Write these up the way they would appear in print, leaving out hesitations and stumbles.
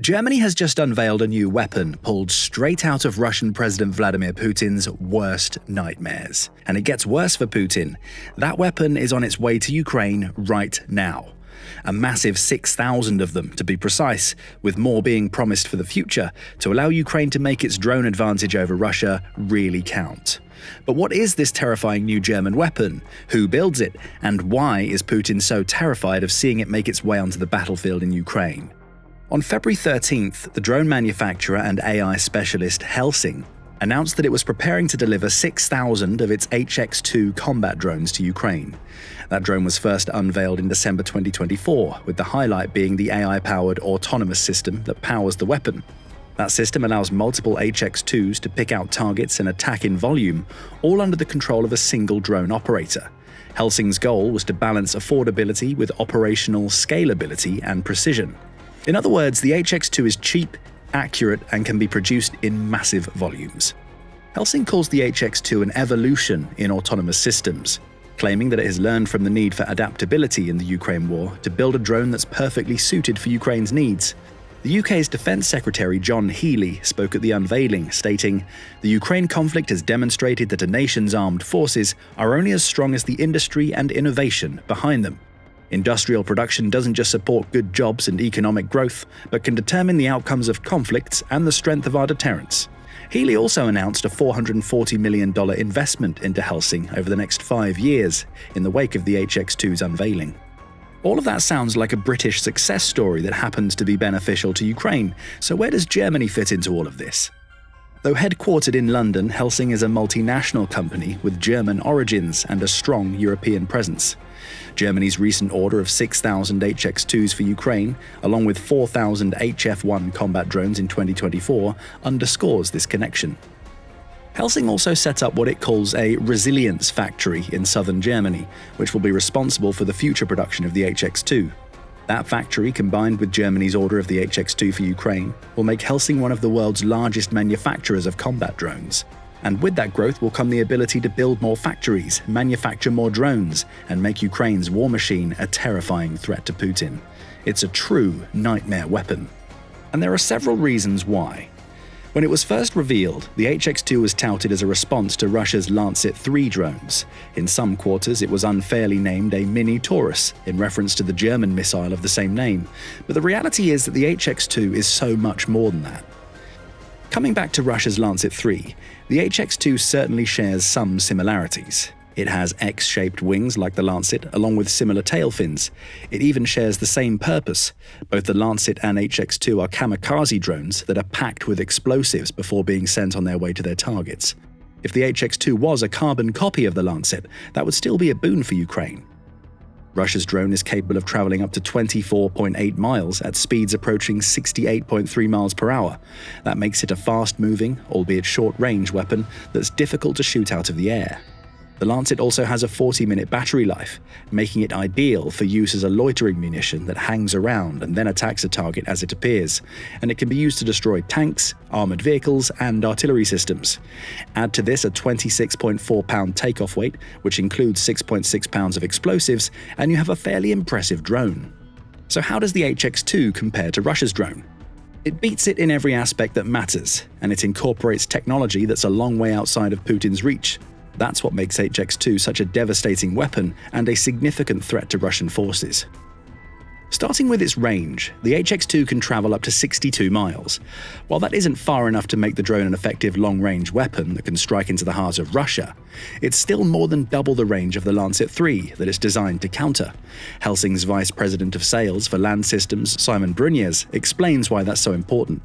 Germany has just unveiled a new weapon pulled straight out of Russian President Vladimir Putin's worst nightmares. And it gets worse for Putin. That weapon is on its way to Ukraine right now. A massive 6,000 of them, to be precise, with more being promised for the future to allow Ukraine to make its drone advantage over Russia really count. But what is this terrifying new German weapon? Who builds it? And why is Putin so terrified of seeing it make its way onto the battlefield in Ukraine? On February 13th, the drone manufacturer and AI specialist Helsing announced that it was preparing to deliver 6,000 of its HX-2 combat drones to Ukraine. That drone was first unveiled in December 2024, with the highlight being the AI-powered autonomous system that powers the weapon. That system allows multiple HX-2s to pick out targets and attack in volume, all under the control of a single drone operator. Helsing's goal was to balance affordability with operational scalability and precision. In other words, the HX-2 is cheap, accurate, and can be produced in massive volumes. Helsing calls the HX-2 an evolution in autonomous systems, claiming that it has learned from the need for adaptability in the Ukraine war to build a drone that's perfectly suited for Ukraine's needs. The UK's Defence Secretary John Healey spoke at the unveiling, stating, "The Ukraine conflict has demonstrated that a nation's armed forces are only as strong as the industry and innovation behind them. Industrial production doesn't just support good jobs and economic growth, but can determine the outcomes of conflicts and the strength of our deterrence." Healey also announced a $440 million investment into Helsing over the next 5 years in the wake of the HX-2's unveiling. All of that sounds like a British success story that happens to be beneficial to Ukraine, so where does Germany fit into all of this? Though headquartered in London, Helsing is a multinational company with German origins and a strong European presence. Germany's recent order of 6,000 HX-2s for Ukraine, along with 4,000 HF-1 combat drones in 2024, underscores this connection. Helsing also set up what it calls a resilience factory in southern Germany, which will be responsible for the future production of the HX-2. That factory, combined with Germany's order of the HX-2 for Ukraine, will make Helsing one of the world's largest manufacturers of combat drones. And with that growth will come the ability to build more factories, manufacture more drones, and make Ukraine's war machine a terrifying threat to Putin. It's a true nightmare weapon. And there are several reasons why. When it was first revealed, the HX-2 was touted as a response to Russia's Lancet III drones. In some quarters, it was unfairly named a Mini Taurus, in reference to the German missile of the same name. But the reality is that the HX-2 is so much more than that. Coming back to Russia's Lancet III, the HX-2 certainly shares some similarities. It has X-shaped wings like the Lancet, along with similar tail fins. It even shares the same purpose. Both the Lancet and HX-2 are kamikaze drones that are packed with explosives before being sent on their way to their targets. If the HX-2 was a carbon copy of the Lancet, that would still be a boon for Ukraine. Russia's drone is capable of traveling up to 24.8 miles at speeds approaching 68.3 miles per hour. That makes it a fast-moving, albeit short-range weapon that's difficult to shoot out of the air. The Lancet also has a 40-minute battery life, making it ideal for use as a loitering munition that hangs around and then attacks a target as it appears, and it can be used to destroy tanks, armored vehicles, and artillery systems. Add to this a 26.4-pound takeoff weight, which includes 6.6 pounds of explosives, and you have a fairly impressive drone. So how does the HX-2 compare to Russia's drone? It beats it in every aspect that matters, and it incorporates technology that's a long way outside of Putin's reach. That's what makes HX-2 such a devastating weapon and a significant threat to Russian forces. Starting with its range, the HX-2 can travel up to 62 miles. While that isn't far enough to make the drone an effective long-range weapon that can strike into the heart of Russia, it's still more than double the range of the Lancet III that it's designed to counter. Helsing's Vice President of Sales for Land Systems, Simon Bruniers, explains why that's so important.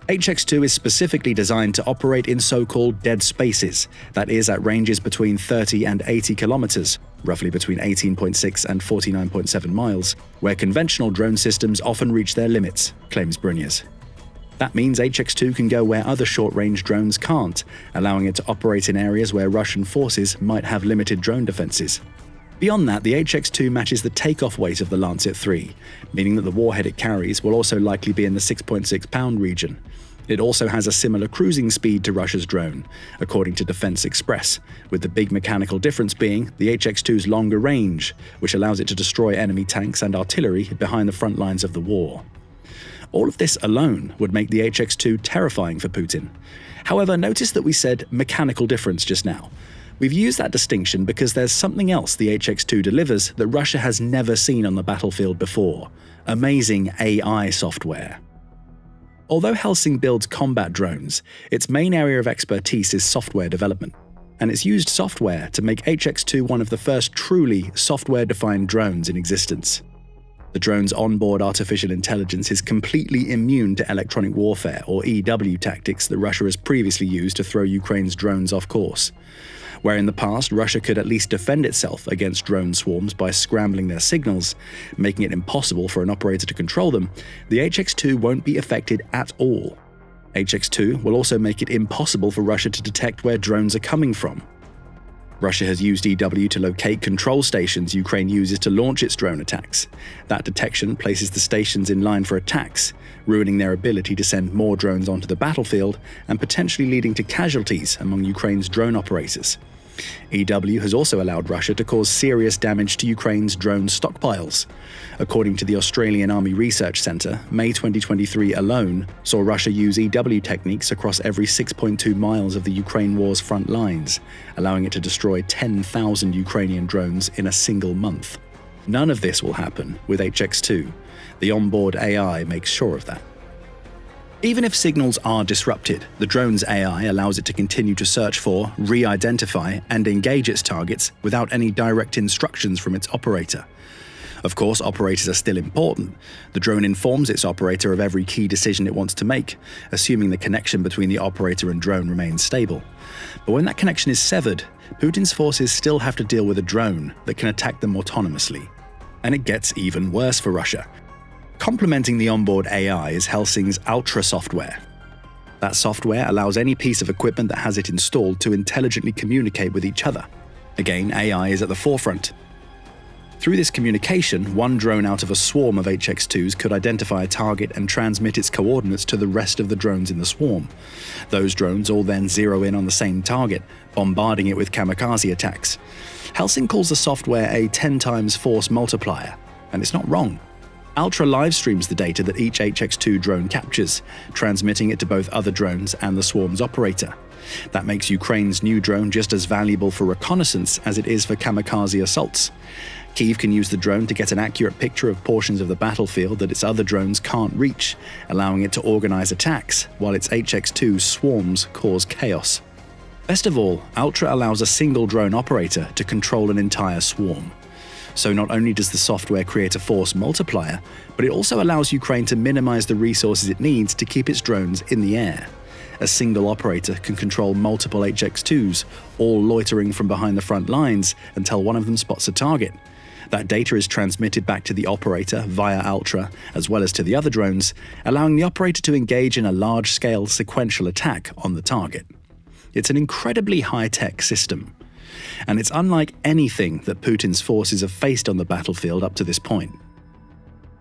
HX-2 is specifically designed to operate in so-called dead spaces, that is, at ranges between 30 and 80 kilometers, roughly between 18.6 and 49.7 miles, where conventional drone systems often reach their limits, claims Bruniers. That means HX-2 can go where other short-range drones can't, allowing it to operate in areas where Russian forces might have limited drone defenses. Beyond that, the HX-2 matches the takeoff weight of the Lancet III, meaning that the warhead it carries will also likely be in the 6.6-pound region. It also has a similar cruising speed to Russia's drone, according to Defense Express, with the big mechanical difference being the HX-2's longer range, which allows it to destroy enemy tanks and artillery behind the front lines of the war. All of this alone would make the HX-2 terrifying for Putin. However, notice that we said mechanical difference just now. We've used that distinction because there's something else the HX-2 delivers that Russia has never seen on the battlefield before: amazing AI software. Although Helsing builds combat drones, its main area of expertise is software development, and it's used software to make HX-2 one of the first truly software-defined drones in existence. The drone's onboard artificial intelligence is completely immune to electronic warfare, or EW tactics, that Russia has previously used to throw Ukraine's drones off course. Where in the past Russia could at least defend itself against drone swarms by scrambling their signals, making it impossible for an operator to control them, the HX-2 won't be affected at all. HX-2 will also make it impossible for Russia to detect where drones are coming from. Russia has used EW to locate control stations Ukraine uses to launch its drone attacks. That detection places the stations in line for attacks, ruining their ability to send more drones onto the battlefield and potentially leading to casualties among Ukraine's drone operators. EW has also allowed Russia to cause serious damage to Ukraine's drone stockpiles. According to the Australian Army Research Centre, May 2023 alone saw Russia use EW techniques across every 6.2 miles of the Ukraine war's front lines, allowing it to destroy 10,000 Ukrainian drones in a single month. None of this will happen with HX-2. The onboard AI makes sure of that. Even if signals are disrupted, the drone's AI allows it to continue to search for, re-identify, and engage its targets without any direct instructions from its operator. Of course, operators are still important. The drone informs its operator of every key decision it wants to make, assuming the connection between the operator and drone remains stable. But when that connection is severed, Putin's forces still have to deal with a drone that can attack them autonomously. And it gets even worse for Russia. Complementing the onboard AI is Helsing's Ultra software. That software allows any piece of equipment that has it installed to intelligently communicate with each other. Again, AI is at the forefront. Through this communication, one drone out of a swarm of HX-2s could identify a target and transmit its coordinates to the rest of the drones in the swarm. Those drones all then zero in on the same target, bombarding it with kamikaze attacks. Helsing calls the software a 10 times force multiplier, and it's not wrong. Ultra live streams the data that each HX-2 drone captures, transmitting it to both other drones and the swarm's operator. That makes Ukraine's new drone just as valuable for reconnaissance as it is for kamikaze assaults. Kyiv can use the drone to get an accurate picture of portions of the battlefield that its other drones can't reach, allowing it to organize attacks, while its HX-2 swarms cause chaos. Best of all, Ultra allows a single drone operator to control an entire swarm. So not only does the software create a force multiplier, but it also allows Ukraine to minimize the resources it needs to keep its drones in the air. A single operator can control multiple HX-2s, all loitering from behind the front lines until one of them spots a target. That data is transmitted back to the operator via Ultra, as well as to the other drones, allowing the operator to engage in a large-scale sequential attack on the target. It's an incredibly high-tech system. And it's unlike anything that Putin's forces have faced on the battlefield up to this point.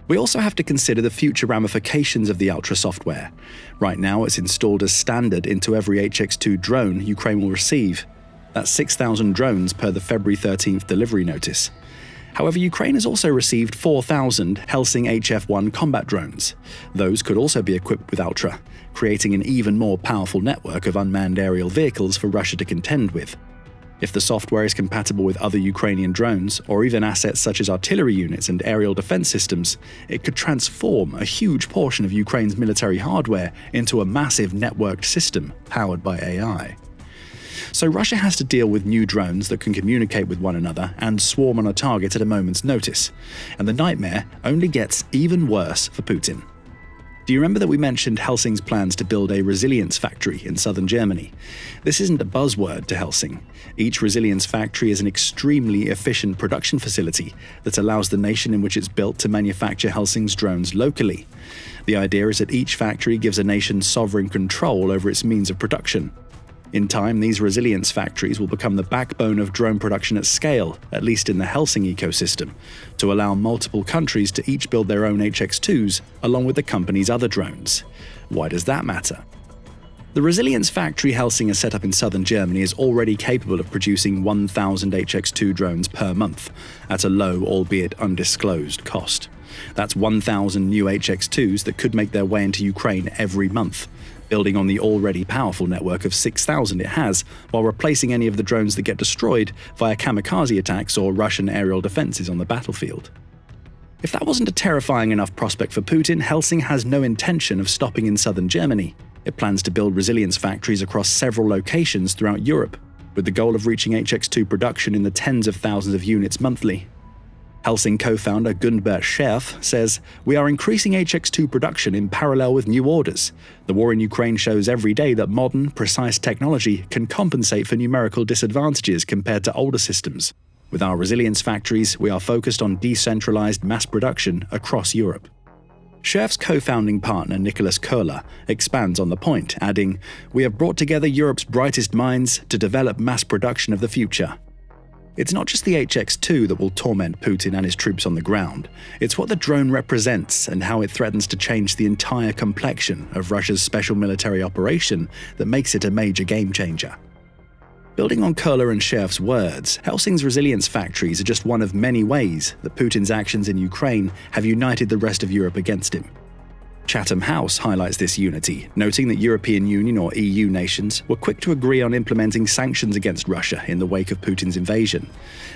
We also have to consider the future ramifications of the Ultra software. Right now, it's installed as standard into every HX-2 drone Ukraine will receive. That's 6,000 drones per the February 13th delivery notice. However, Ukraine has also received 4,000 Helsing HF-1 combat drones. Those could also be equipped with Ultra, creating an even more powerful network of unmanned aerial vehicles for Russia to contend with. If the software is compatible with other Ukrainian drones, or even assets such as artillery units and aerial defense systems, it could transform a huge portion of Ukraine's military hardware into a massive networked system powered by AI. So Russia has to deal with new drones that can communicate with one another and swarm on a target at a moment's notice. And the nightmare only gets even worse for Putin. Do you remember that we mentioned Helsing's plans to build a resilience factory in southern Germany? This isn't a buzzword to Helsing. Each resilience factory is an extremely efficient production facility that allows the nation in which it's built to manufacture Helsing's drones locally. The idea is that each factory gives a nation sovereign control over its means of production. In time, these resilience factories will become the backbone of drone production at scale, at least in the Helsing ecosystem, to allow multiple countries to each build their own HX-2s along with the company's other drones. Why does that matter? The resilience factory Helsing has set up in southern Germany is already capable of producing 1,000 HX-2 drones per month, at a low, albeit undisclosed, cost. That's 1,000 new HX-2s that could make their way into Ukraine every month, building on the already powerful network of 6,000 it has, while replacing any of the drones that get destroyed via kamikaze attacks or Russian aerial defenses on the battlefield. If that wasn't a terrifying enough prospect for Putin, Helsing has no intention of stopping in southern Germany. It plans to build resilience factories across several locations throughout Europe, with the goal of reaching HX-2 production in the tens of thousands of units monthly. Helsing co-founder Gundbert Scherf says, "We are increasing HX-2 production in parallel with new orders. The war in Ukraine shows every day that modern, precise technology can compensate for numerical disadvantages compared to older systems. With our resilience factories, we are focused on decentralized mass production across Europe." Scherf's co-founding partner Nicholas Köhler expands on the point, adding, "We have brought together Europe's brightest minds to develop mass production of the future." It's not just the HX-2 that will torment Putin and his troops on the ground. It's what the drone represents and how it threatens to change the entire complexion of Russia's special military operation that makes it a major game-changer. Building on Köhler and Scherf's words, Helsing's resilience factories are just one of many ways that Putin's actions in Ukraine have united the rest of Europe against him. Chatham House highlights this unity, noting that European Union or EU nations were quick to agree on implementing sanctions against Russia in the wake of Putin's invasion.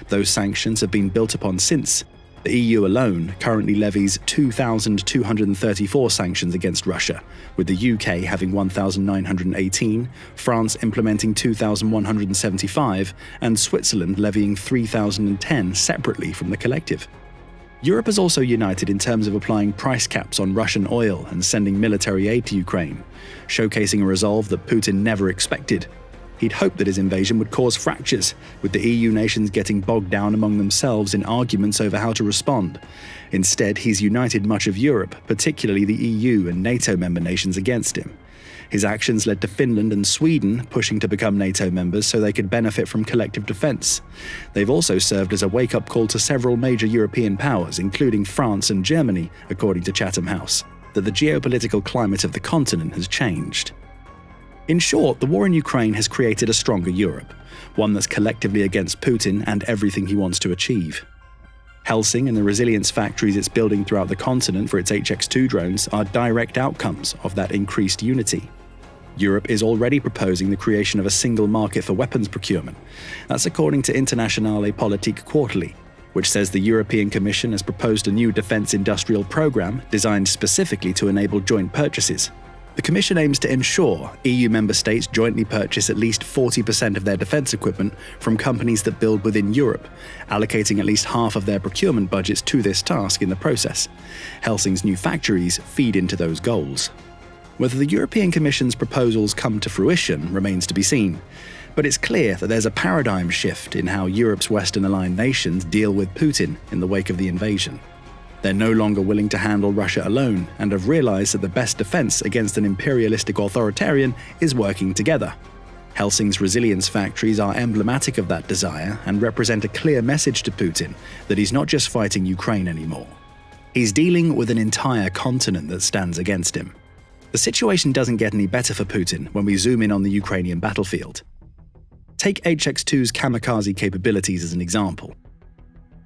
Those sanctions have been built upon since. The EU alone currently levies 2,234 sanctions against Russia, with the UK having 1,918, France implementing 2,175, and Switzerland levying 3,010 separately from the collective. Europe is also united in terms of applying price caps on Russian oil and sending military aid to Ukraine, showcasing a resolve that Putin never expected. He'd hoped that his invasion would cause fractures, with the EU nations getting bogged down among themselves in arguments over how to respond. Instead, he's united much of Europe, particularly the EU and NATO member nations, against him. His actions led to Finland and Sweden pushing to become NATO members so they could benefit from collective defense. They've also served as a wake-up call to several major European powers, including France and Germany, according to Chatham House, that the geopolitical climate of the continent has changed. In short, the war in Ukraine has created a stronger Europe, one that's collectively against Putin and everything he wants to achieve. Helsing and the resilience factories it's building throughout the continent for its HX-2 drones are direct outcomes of that increased unity. Europe is already proposing the creation of a single market for weapons procurement. That's according to Internationale Politik Quarterly, which says the European Commission has proposed a new defense industrial program designed specifically to enable joint purchases. The Commission aims to ensure EU member states jointly purchase at least 40% of their defense equipment from companies that build within Europe, allocating at least half of their procurement budgets to this task in the process. Helsing's new factories feed into those goals. Whether the European Commission's proposals come to fruition remains to be seen, but it's clear that there's a paradigm shift in how Europe's Western-aligned nations deal with Putin in the wake of the invasion. They're no longer willing to handle Russia alone and have realized that the best defense against an imperialistic authoritarian is working together. Helsing's resilience factories are emblematic of that desire and represent a clear message to Putin that he's not just fighting Ukraine anymore. He's dealing with an entire continent that stands against him. The situation doesn't get any better for Putin when we zoom in on the Ukrainian battlefield. Take HX-2's kamikaze capabilities as an example.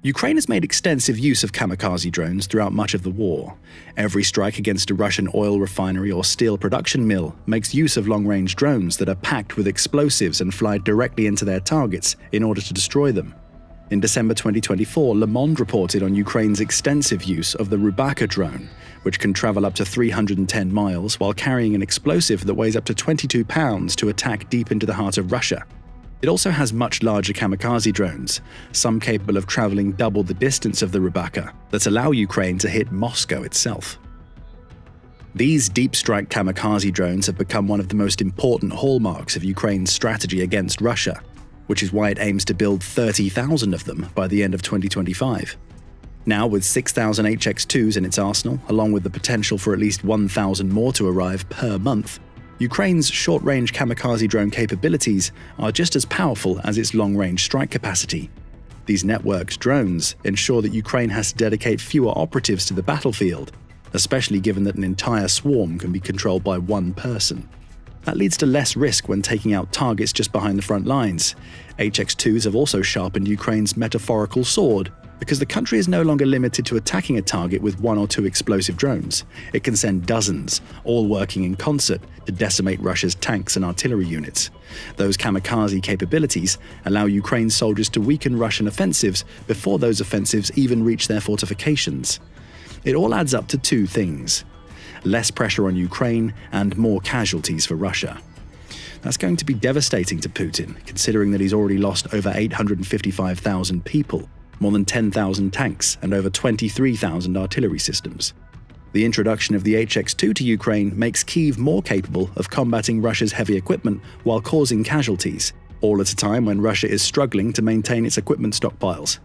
Ukraine has made extensive use of kamikaze drones throughout much of the war. Every strike against a Russian oil refinery or steel production mill makes use of long-range drones that are packed with explosives and fly directly into their targets in order to destroy them. In December 2024, Le Monde reported on Ukraine's extensive use of the Rubaka drone, which can travel up to 310 miles while carrying an explosive that weighs up to 22 pounds to attack deep into the heart of Russia. It also has much larger kamikaze drones, some capable of traveling double the distance of the Rubaka, that allow Ukraine to hit Moscow itself. These deep-strike kamikaze drones have become one of the most important hallmarks of Ukraine's strategy against Russia, which is why it aims to build 30,000 of them by the end of 2025. Now, with 6,000 HX-2s in its arsenal, along with the potential for at least 1,000 more to arrive per month, Ukraine's short-range kamikaze drone capabilities are just as powerful as its long-range strike capacity. These networked drones ensure that Ukraine has to dedicate fewer operatives to the battlefield, especially given that an entire swarm can be controlled by one person. That leads to less risk when taking out targets just behind the front lines. HX-2s have also sharpened Ukraine's metaphorical sword Because the country is no longer limited to attacking a target with 1 or 2 explosive drones. It can send dozens, all working in concert to decimate Russia's tanks and artillery units. Those kamikaze capabilities allow Ukraine's soldiers to weaken Russian offensives before those offensives even reach their fortifications. It all adds up to 2 things: less pressure on Ukraine and more casualties for Russia. That's going to be devastating to Putin, considering that he's already lost over 855,000 people, more than 10,000 tanks, and over 23,000 artillery systems. The introduction of the HX-2 to Ukraine makes Kyiv more capable of combating Russia's heavy equipment while causing casualties, all at a time when Russia is struggling to maintain its equipment stockpiles.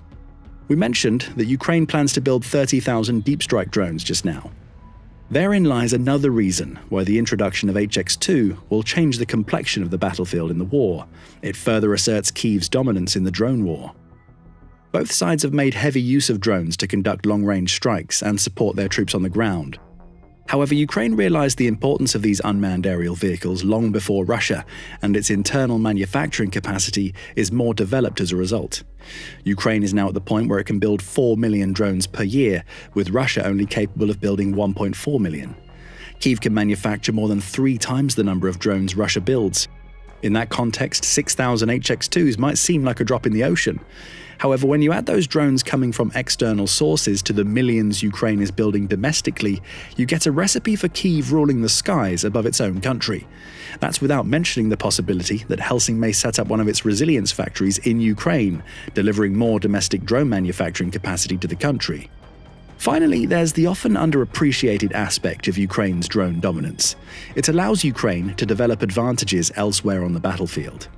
We mentioned that Ukraine plans to build 30,000 deep strike drones just now. Therein lies another reason why the introduction of HX-2 will change the complexion of the battlefield in the war. It further asserts Kyiv's dominance in the drone war. Both sides have made heavy use of drones to conduct long-range strikes and support their troops on the ground. However, Ukraine realized the importance of these unmanned aerial vehicles long before Russia, and its internal manufacturing capacity is more developed as a result. Ukraine is now at the point where it can build 4 million drones per year, with Russia only capable of building 1.4 million. Kyiv can manufacture more than 3 times the number of drones Russia builds. In that context, 6,000 HX-2s might seem like a drop in the ocean. However, when you add those drones coming from external sources to the millions Ukraine is building domestically, you get a recipe for Kyiv ruling the skies above its own country. That's without mentioning the possibility that Helsing may set up one of its resilience factories in Ukraine, delivering more domestic drone manufacturing capacity to the country. Finally, there's the often underappreciated aspect of Ukraine's drone dominance. It allows Ukraine to develop advantages elsewhere on the battlefield.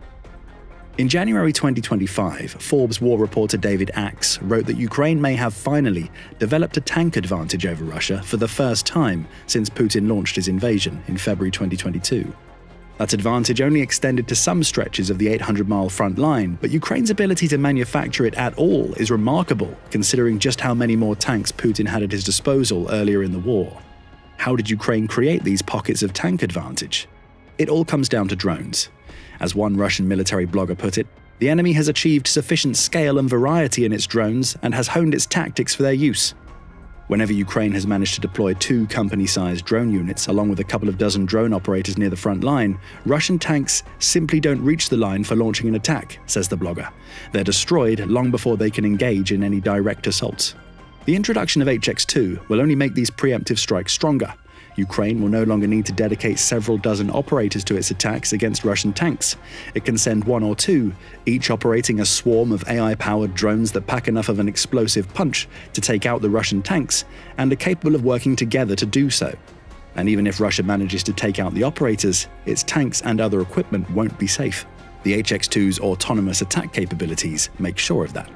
In January 2025, Forbes war reporter David Axe wrote that Ukraine may have finally developed a tank advantage over Russia for the first time since Putin launched his invasion in February 2022. That advantage only extended to some stretches of the 800-mile front line, but Ukraine's ability to manufacture it at all is remarkable, considering just how many more tanks Putin had at his disposal earlier in the war. How did Ukraine create these pockets of tank advantage? It all comes down to drones. As one Russian military blogger put it, the enemy has achieved sufficient scale and variety in its drones and has honed its tactics for their use. Whenever Ukraine has managed to deploy 2 company-sized drone units along with a couple of dozen drone operators near the front line, Russian tanks simply don't reach the line for launching an attack, says the blogger. They're destroyed long before they can engage in any direct assaults. The introduction of HX-2 will only make these preemptive strikes stronger. Ukraine will no longer need to dedicate several dozen operators to its attacks against Russian tanks. It can send 1 or 2, each operating a swarm of AI-powered drones that pack enough of an explosive punch to take out the Russian tanks, and are capable of working together to do so. And even if Russia manages to take out the operators, its tanks and other equipment won't be safe. The HX-2's autonomous attack capabilities make sure of that.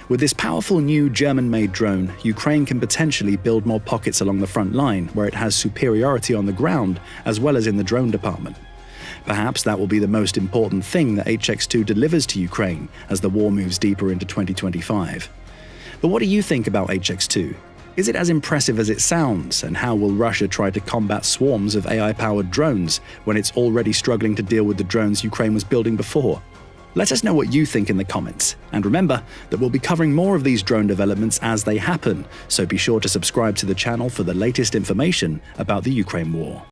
With this powerful new German-made drone, Ukraine can potentially build more pockets along the front line where it has superiority on the ground as well as in the drone department. Perhaps that will be the most important thing that HX-2 delivers to Ukraine as the war moves deeper into 2025. But what do you think about HX-2? Is it as impressive as it sounds, and how will Russia try to combat swarms of AI-powered drones when it's already struggling to deal with the drones Ukraine was building before? Let us know what you think in the comments, and remember that we'll be covering more of these drone developments as they happen, so be sure to subscribe to the channel for the latest information about the Ukraine war.